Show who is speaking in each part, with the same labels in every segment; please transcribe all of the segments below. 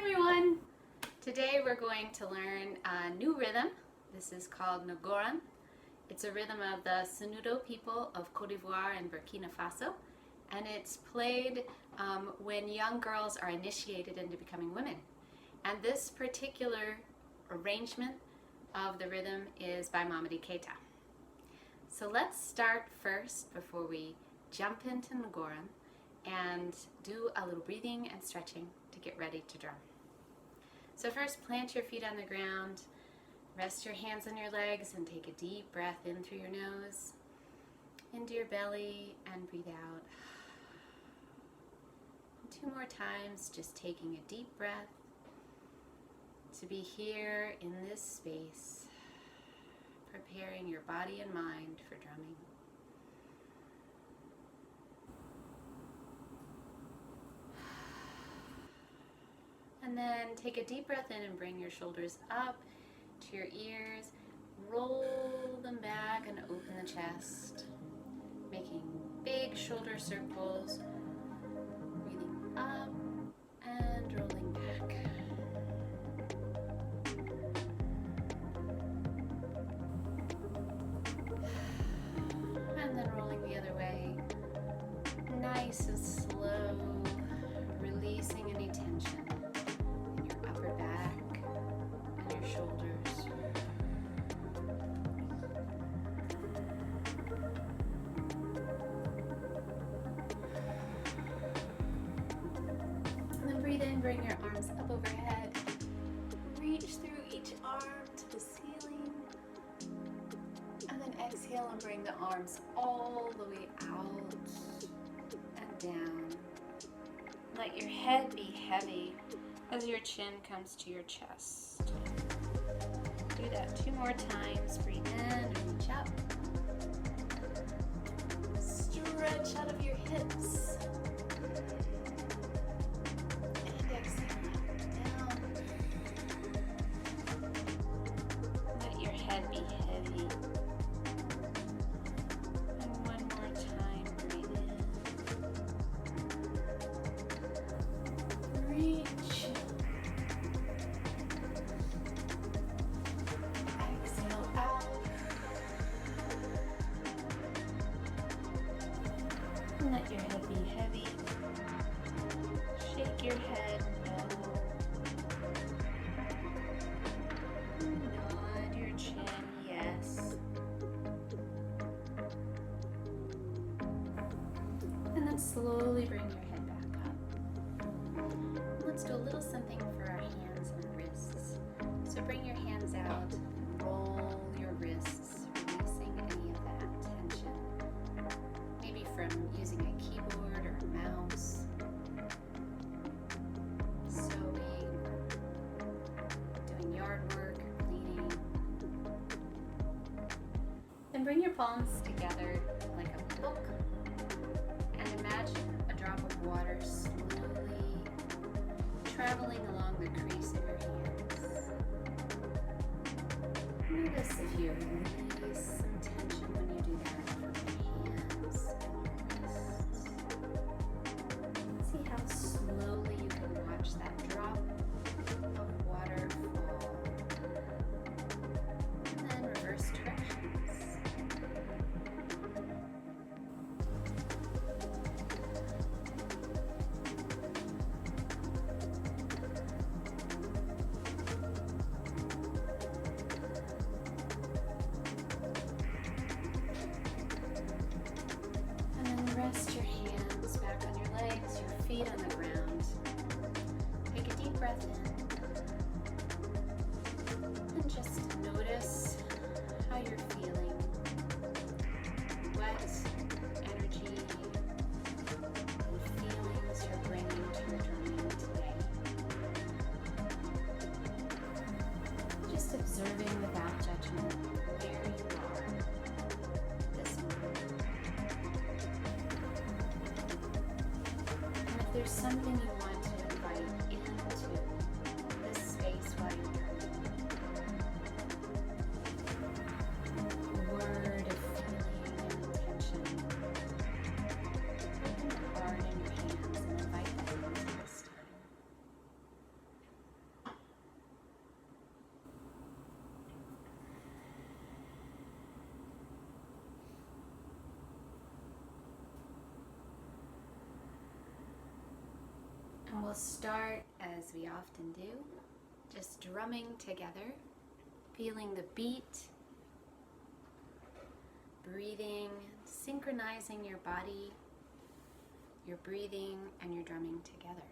Speaker 1: everyone! Today we're going to learn a new rhythm. This is called Ngoran. It's a rhythm of the Sonudo people of Cote d'Ivoire and Burkina Faso, and it's played when young girls are initiated into becoming women. And this particular arrangement of the rhythm is by Mamadi Keita. So let's start first before we jump into Ngoran and do a little breathing and stretching to get ready to drum. So first, plant your feet on the ground, rest your hands on your legs, and take a deep breath in through your nose, into your belly, and breathe out. 2 more times, just taking a deep breath to be here in this space, preparing your body and mind for drumming. And then take a deep breath in and bring your shoulders up to your ears. Roll them back and open the chest, making big shoulder circles. Breathing up and rolling back. And then rolling the other way. Nice and slow, releasing any tension. Shoulders. And then breathe in, bring your arms up overhead. Reach through each arm to the ceiling. And then exhale and bring the arms all the way out and down. Let your head be heavy as your chin comes to your chest. Do that 2 more times. Breathe in and reach up. Stretch out of your hips. And exhale down. Let your head be heavy. And 1 more time. Breathe in. Reach. Let your head be heavy. Shake your head, no. Nod your chin, yes. And then slowly bring your head back up. Let's do a little something for our hands and wrists. So bring your hands out and roll your wrists, releasing any of that tension. Maybe from using a keyboard or a mouse, sewing, doing yard work, or cleaning. Then bring your palms together like a book and imagine a drop of water slowly traveling along the crease of your hands. Notice if you release some tension when you do that from your hands. See how slowly you can watch that drop of water fall. And then reverse directions. Rest your hands back on your legs, your feet on the ground. Take a deep breath in. And just notice how you're feeling. What energy and feelings you're bringing to your drumming today. Just observing without judgment where you are this moment. If there's something you want to invite into this space while you're drumming, a word of feeling and intention, open your heart and your hands and invite that into this time. And we'll start, as we often do, just drumming together, feeling the beat, breathing, synchronizing your body, your breathing, and your drumming together.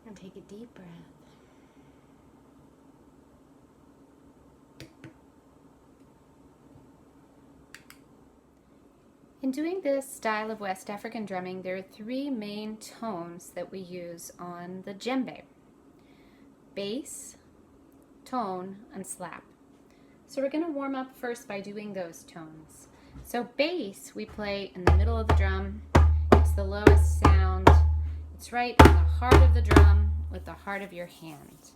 Speaker 1: And take a deep breath. In doing this style of West African drumming, there are three main tones that we use on the djembe: bass, tone, and slap. So we're going to warm up first by doing those tones. So bass, we play in the middle of the drum. It's the lowest sound. It's right in the heart of the drum with the heart of your hand.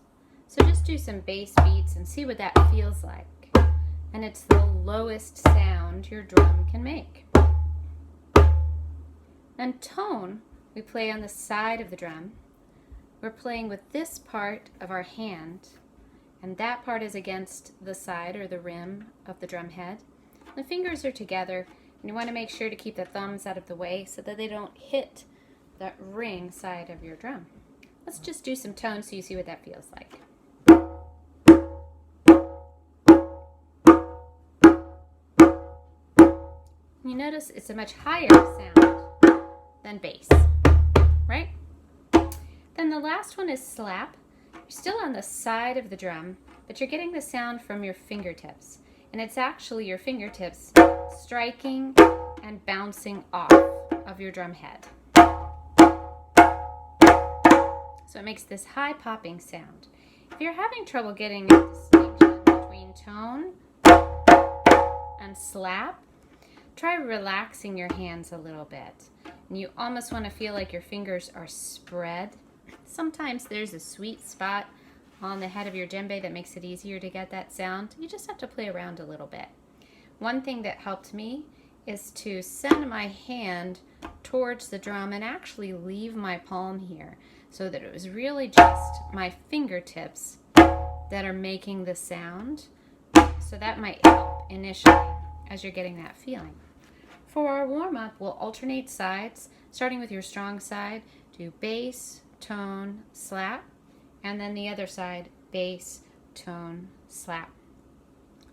Speaker 1: So just do some bass beats and see what that feels like. And it's the lowest sound your drum can make. And tone, we play on the side of the drum. We're playing with this part of our hand, and that part is against the side or the rim of the drum head. The fingers are together, and you want to make sure to keep the thumbs out of the way so that they don't hit that ring side of your drum. Let's just do some tones so you see what that feels like. You notice it's a much higher sound than bass, right? Then the last one is slap. You're still on the side of the drum, but you're getting the sound from your fingertips. And it's actually your fingertips striking and bouncing off of your drum head. So it makes this high popping sound. If you're having trouble getting a distinction between tone and slap, try relaxing your hands a little bit. And you almost want to feel like your fingers are spread. Sometimes there's a sweet spot on the head of your djembe that makes it easier to get that sound. You just have to play around a little bit. One thing that helped me is to send my hand towards the drum and actually leave my palm here so that it was really just my fingertips that are making the sound. So that might help initially as you're getting that feeling. For our warm-up, we'll alternate sides, starting with your strong side, do bass, tone, slap, and then the other side, bass, tone, slap.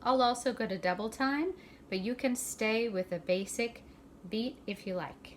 Speaker 1: I'll also go to double time, but you can stay with a basic beat if you like.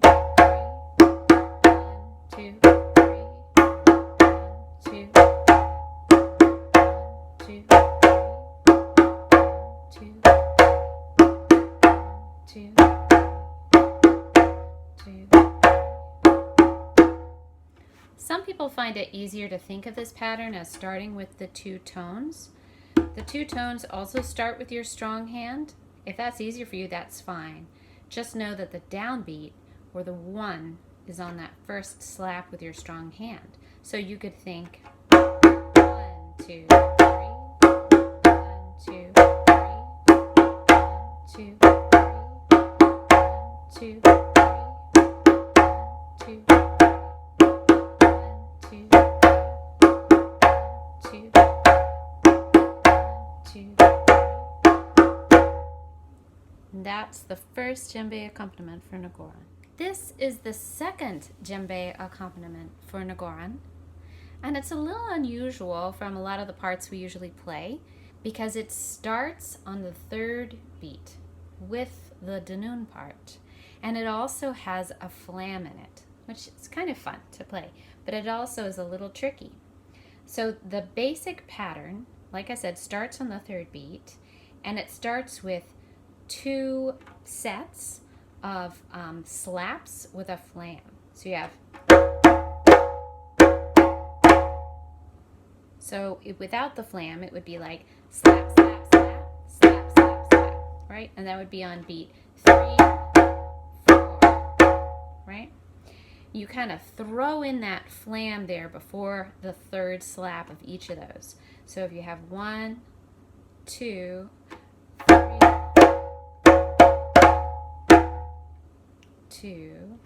Speaker 1: 2, 3, 2, 2, 2, 2, 2. Some people find it easier to think of this pattern as starting with the 2 tones. The 2 tones also start with your strong hand. If that's easier for you, that's fine. Just know that the downbeat, or the 1, is on that first slap with your strong hand. So you could think 1, 2, 3, 1, 2, 3, 1, 2, 3, 1, 2, 3, 1, 2, 2. That's the first djembe accompaniment for Nagoran. This is the second djembe accompaniment for Nagoran, and it's a little unusual from a lot of the parts we usually play because it starts on the 3rd beat with the danun part, and it also has a flam in it, which is kind of fun to play, but it also is a little tricky. So the basic pattern, like I said, starts on the 3rd beat, and it starts with 2 sets of slaps with a flam. So you have, without the flam, it would be like slap, slap, slap, slap, slap, slap, right? And that would be on beat 3, 4, right? You kind of throw in that flam there before the 3rd slap of each of those. So if you have 1, 2, 3, 2,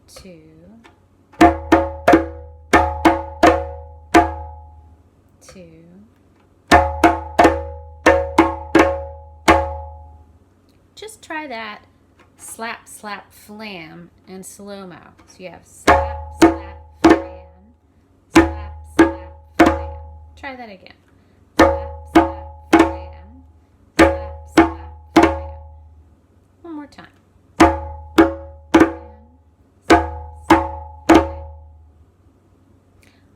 Speaker 1: 2, 2. Just try that slap, slap, flam in slow-mo. So you have slap, slap, flam, slap, slap, flam. Try that again. Slap, slap, flam, slap, slap, flam. One more time.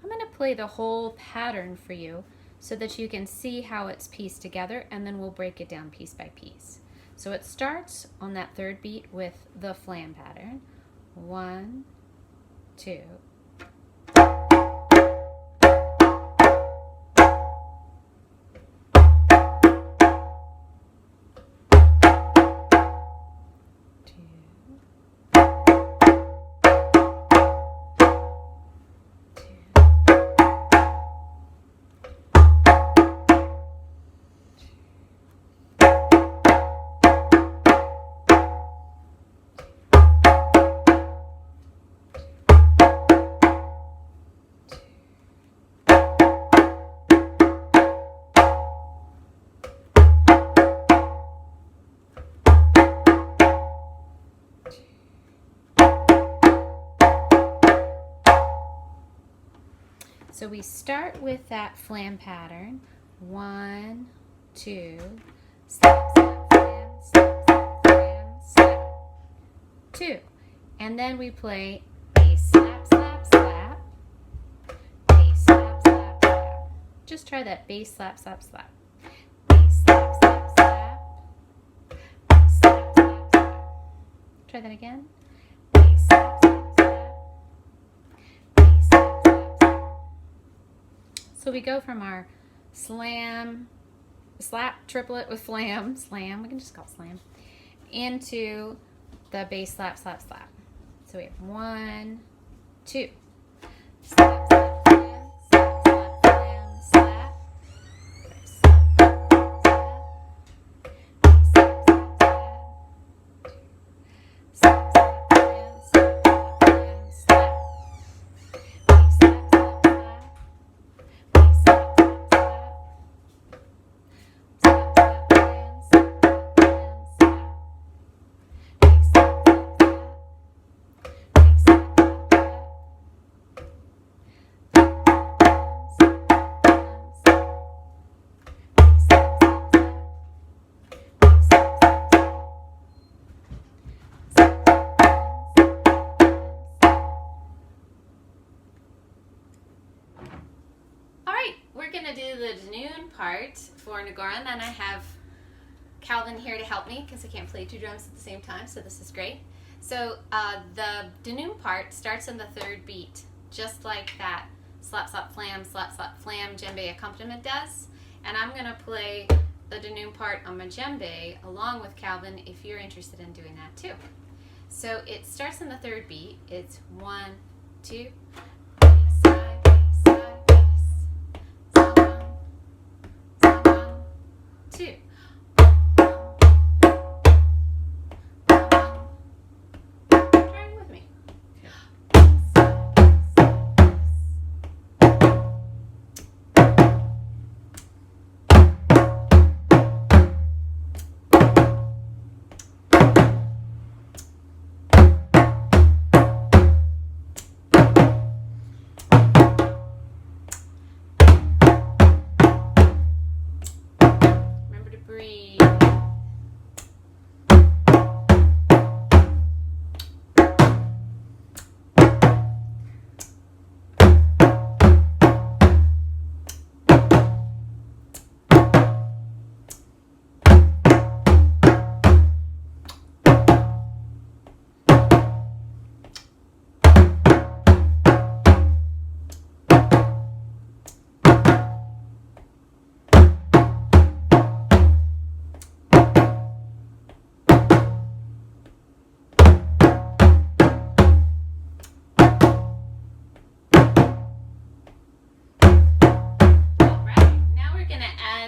Speaker 1: I'm going to play the whole pattern for you so that you can see how it's pieced together, and then we'll break it down piece by piece. So it starts on that 3rd beat with the flam pattern. 1, 2. 2. So we start with that flam pattern. 1, 2, slap, slap, flam, slap, slap, flam, slap. 2. And then we play bass, slap, slap, slap. Bass, slap, slap, slap. Just try that bass, slap, slap, slap. Bass, slap, slap, slap. Bass, slap, slap, slap. Try that again. Bass, slap, slap, slap. Bass, slap, slap, slap. So we go from our slam, slap triplet with flam, slam, we can just call it slam, into the bass slap, slap, slap. So we have 1, 2. Slap, slap, flam, slap, slap, flam, slap. Slap, slap, slap, slap, slap, slap, flam, slap, slap, flam, slap. Slap, slap, slap. Bass, slap, slap, slap. Slap, slap, flam, slap, slap, flam, slap. Bass, slap, slap, slap. Bass, slap, slap, slap. Alright, we're going to do the Danoon part for Nagorn, and I have Calvin here to help me because I can't play 2 drums at the same time, so this is great. So the Danoon part starts in the 3rd beat, just like that slap, slap, flam, djembe accompaniment does. And I'm going to play the Danoon part on my djembe along with Calvin if you're interested in doing that too. So it starts in the 3rd beat. It's 1, 2, bass, side, bass, side, bass. 1, 2. Try it with me. Remember to breathe.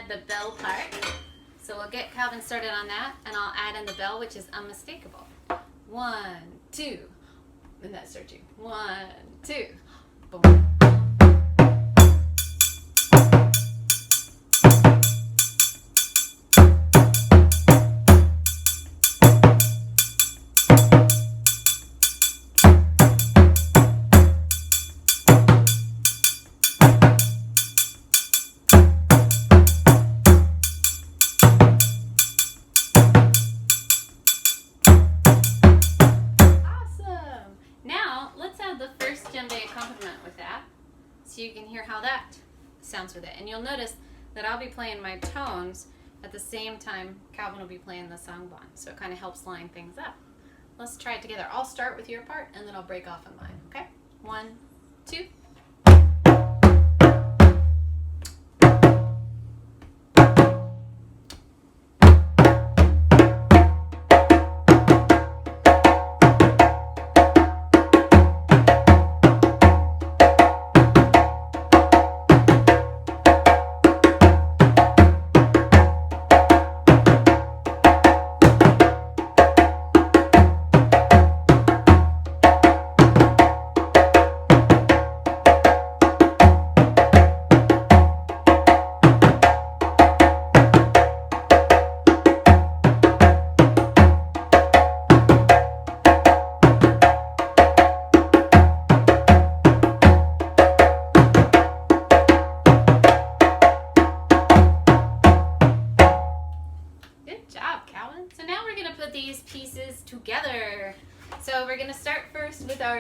Speaker 1: The bell part. So we'll get Calvin started on that, and I'll add in the bell, which is unmistakable. 1, 2, and that starts you. 1, 2, boom. So you can hear how that sounds with it. And you'll notice that I'll be playing my tones at the same time Calvin will be playing the sangbon. So it kind of helps line things up. Let's try it together. I'll start with your part and then I'll break off on mine, okay? 1, 2.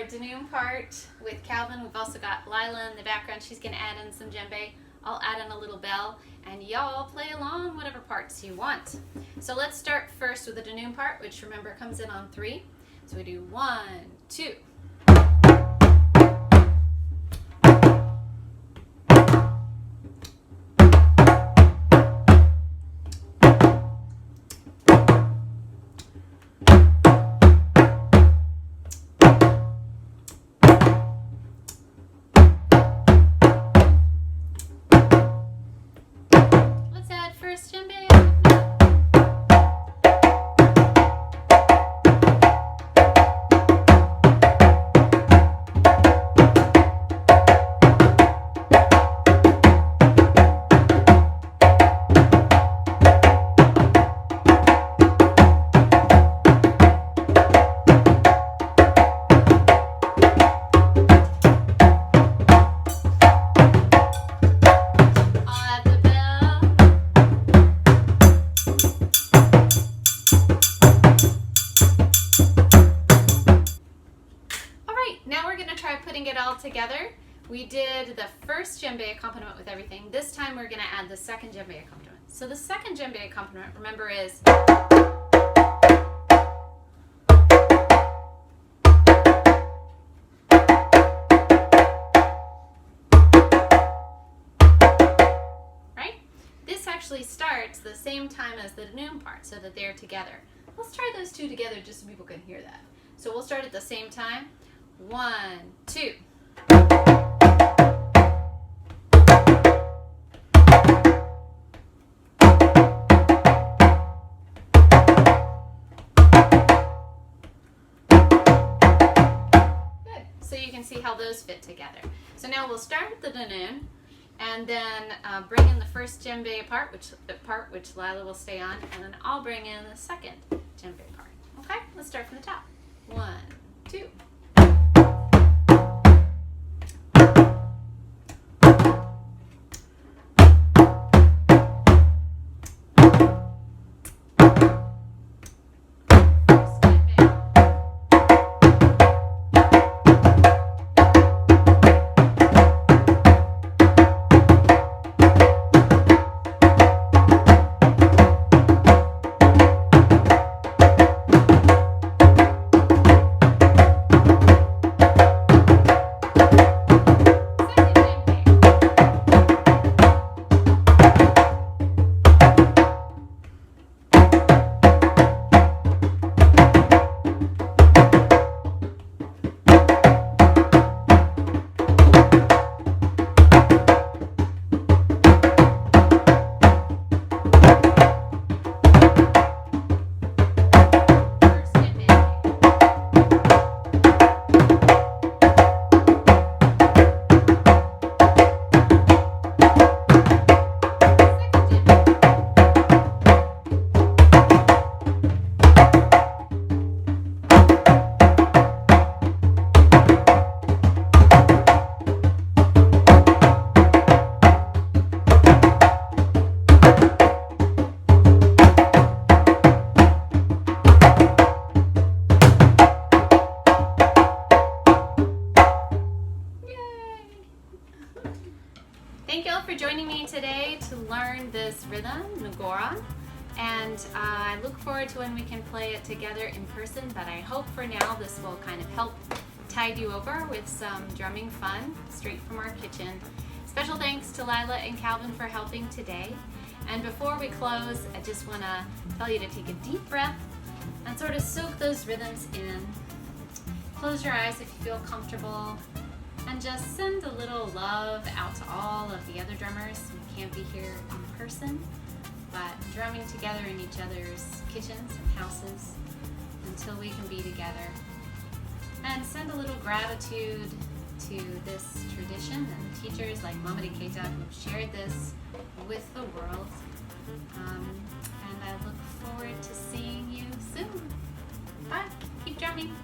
Speaker 1: Danum part with Calvin. We've also got Lila in the background. She's going to add in some djembe. I'll add in a little bell, and y'all play along whatever parts you want. So let's start first with the Danum part, which remember comes in on 3. So we do 1, 2. Putting it all together. We did the first djembe accompaniment with everything. This time we're going to add the second djembe accompaniment. So the second djembe accompaniment, remember, is right? This actually starts the same time as the Danum part so that they're together. Let's try those two together just so people can hear that. So we'll start at the same time. 1, 2. Good. So you can see how those fit together. So now we'll start with the Danum and then bring in the first djembe part, which Lila will stay on, and then I'll bring in the second djembe part. Okay? Let's start from the top. 1, 2. Thank you all for joining me today to learn this rhythm, Ngoran, and I look forward to when we can play it together in person, but I hope for now this will kind of help tide you over with some drumming fun straight from our kitchen. Special thanks to Lila and Calvin for helping today, and before we close, I just want to tell you to take a deep breath and sort of soak those rhythms in. Close your eyes if you feel comfortable, and just send a little love out to all of the other drummers who can't be here in person, but drumming together in each other's kitchens and houses until we can be together. And send a little gratitude to this tradition and teachers like Mamadi Keita who shared this with the world. And I look forward to seeing you soon. Bye. Keep drumming.